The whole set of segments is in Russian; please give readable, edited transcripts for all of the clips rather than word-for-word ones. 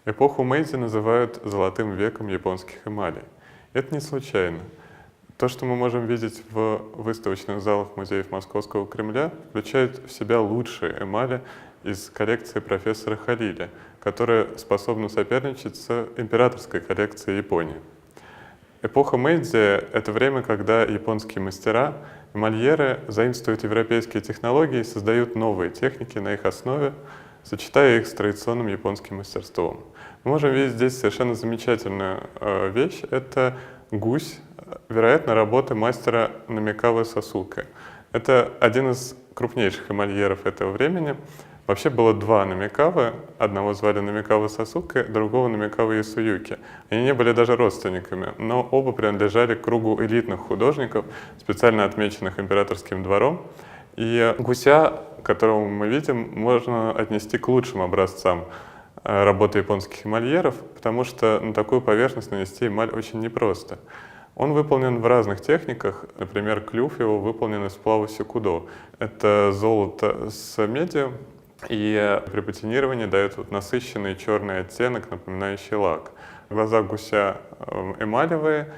Эпоху Мэйдзи называют «золотым веком японских эмалей». Это не случайно. То, что мы можем видеть в выставочных залах музеев Московского Кремля, включает в себя лучшие эмали из коллекции профессора Халиля, которая способна соперничать с императорской коллекцией Японии. Эпоха Мэйдзи — это время, когда японские мастера, эмальеры заимствуют европейские технологии и создают новые техники на их основе, сочетая их с традиционным японским мастерством. Мы можем видеть здесь совершенно замечательную вещь. Это гусь, вероятно, работы мастера Намикавы Сосуке. Это один из крупнейших эмальеров этого времени. Вообще было два Намикавы. Одного звали Намикава Сосуке, другого Намикава Ясуюки. Они не были даже родственниками, но оба принадлежали к кругу элитных художников, специально отмеченных императорским двором. И гуся, которого мы видим, можно отнести к лучшим образцам работы японских эмальеров, потому что на такую поверхность нанести эмаль очень непросто. Он выполнен в разных техниках, например, клюв его выполнен из сплава сикудо. Это золото с медью, и при патинировании дает насыщенный черный оттенок, напоминающий лак. Глаза гуся эмалевые,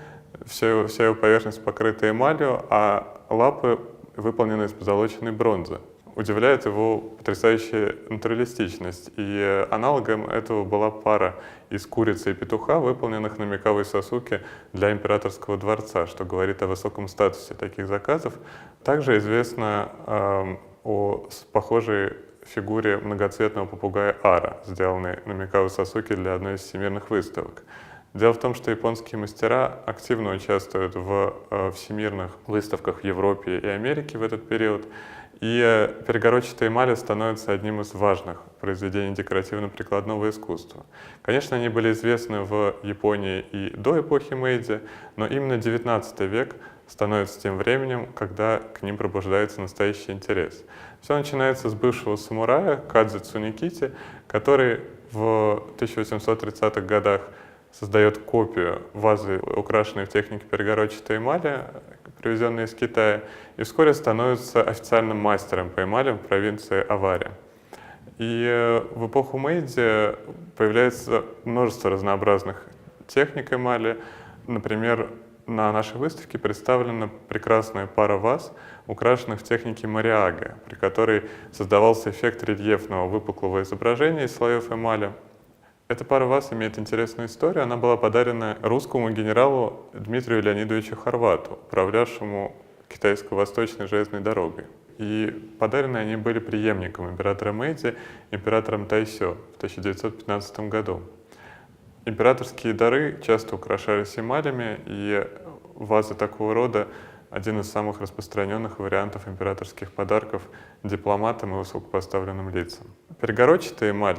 вся его поверхность покрыта эмалью, а лапы выполнены из позолоченной бронзы. Удивляет его потрясающая натуралистичность, и аналогом этого была пара из курицы и петуха, выполненных Намикавой Сосуке для императорского дворца, что говорит о высоком статусе таких заказов. Также известно о похожей фигуре многоцветного попугая Ара, сделанной Намикавой Сосуке для одной из всемирных выставок. Дело в том, что японские мастера активно участвуют в всемирных выставках в Европе и Америке в этот период, и перегородчатые эмали становятся одним из важных произведений декоративно-прикладного искусства. Конечно, они были известны в Японии и до эпохи Мэйдзи, но именно XIX век становится тем временем, когда к ним пробуждается настоящий интерес. Все начинается с бывшего самурая Кадзе Цуникити, который в 1830-х годах создает копию вазы, украшенной в технике перегородчатой эмали, привезенной из Китая, и вскоре становится официальным мастером по эмалям в провинции Авари. И в эпоху Мэйдзи появляется множество разнообразных техник эмали. Например, на нашей выставке представлена прекрасная пара ваз, украшенных в технике Мориаге, при которой создавался эффект рельефного выпуклого изображения из слоев эмали. Эта пара ваз имеет интересную историю. Она была подарена русскому генералу Дмитрию Леонидовичу Хорвату, управлявшему китайско-восточной железной дорогой. И подарены они были преемником императора Мэйдзи, императором Тайсё в 1915 году. Императорские дары часто украшались эмалями, и вазы такого рода — один из самых распространенных вариантов императорских подарков дипломатам и высокопоставленным лицам. Перегородчатая эмаль,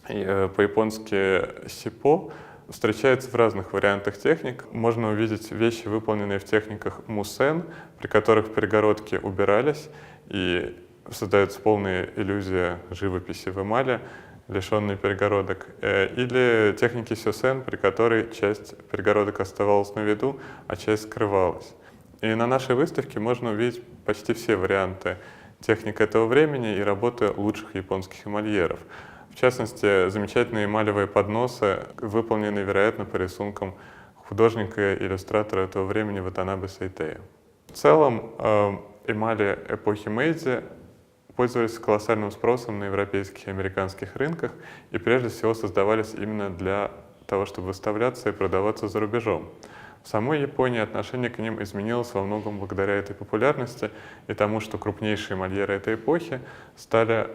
по-японски сипо, встречается в разных вариантах техник. Можно увидеть вещи, выполненные в техниках мусен, при которых перегородки убирались, и создается полная иллюзия живописи в эмали, лишенной перегородок. Или техники сёсен, при которой часть перегородок оставалась на виду, а часть скрывалась. И на нашей выставке можно увидеть почти все варианты техник этого времени и работы лучших японских эмальеров. В частности, замечательные эмалевые подносы, выполненные, вероятно, по рисункам художника и иллюстратора этого времени Ватанабе Сайтея. В целом, эмали эпохи Мэйдзи пользовались колоссальным спросом на европейских и американских рынках и прежде всего создавались именно для того, чтобы выставляться и продаваться за рубежом. В самой Японии отношение к ним изменилось во многом благодаря этой популярности и тому, что крупнейшие эмальеры этой эпохи стали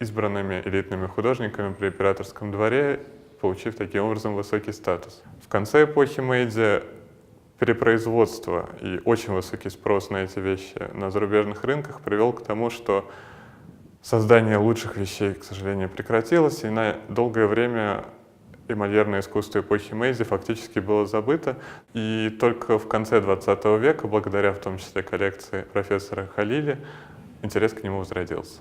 избранными элитными художниками при императорском дворе, получив таким образом высокий статус. В конце эпохи Мэйдзи перепроизводство и очень высокий спрос на эти вещи на зарубежных рынках привел к тому, что создание лучших вещей, к сожалению, прекратилось, и на долгое время эмальерное искусство эпохи Мэйдзи фактически было забыто, и только в конце XX века, благодаря в том числе коллекции профессора Халиля, интерес к нему возродился.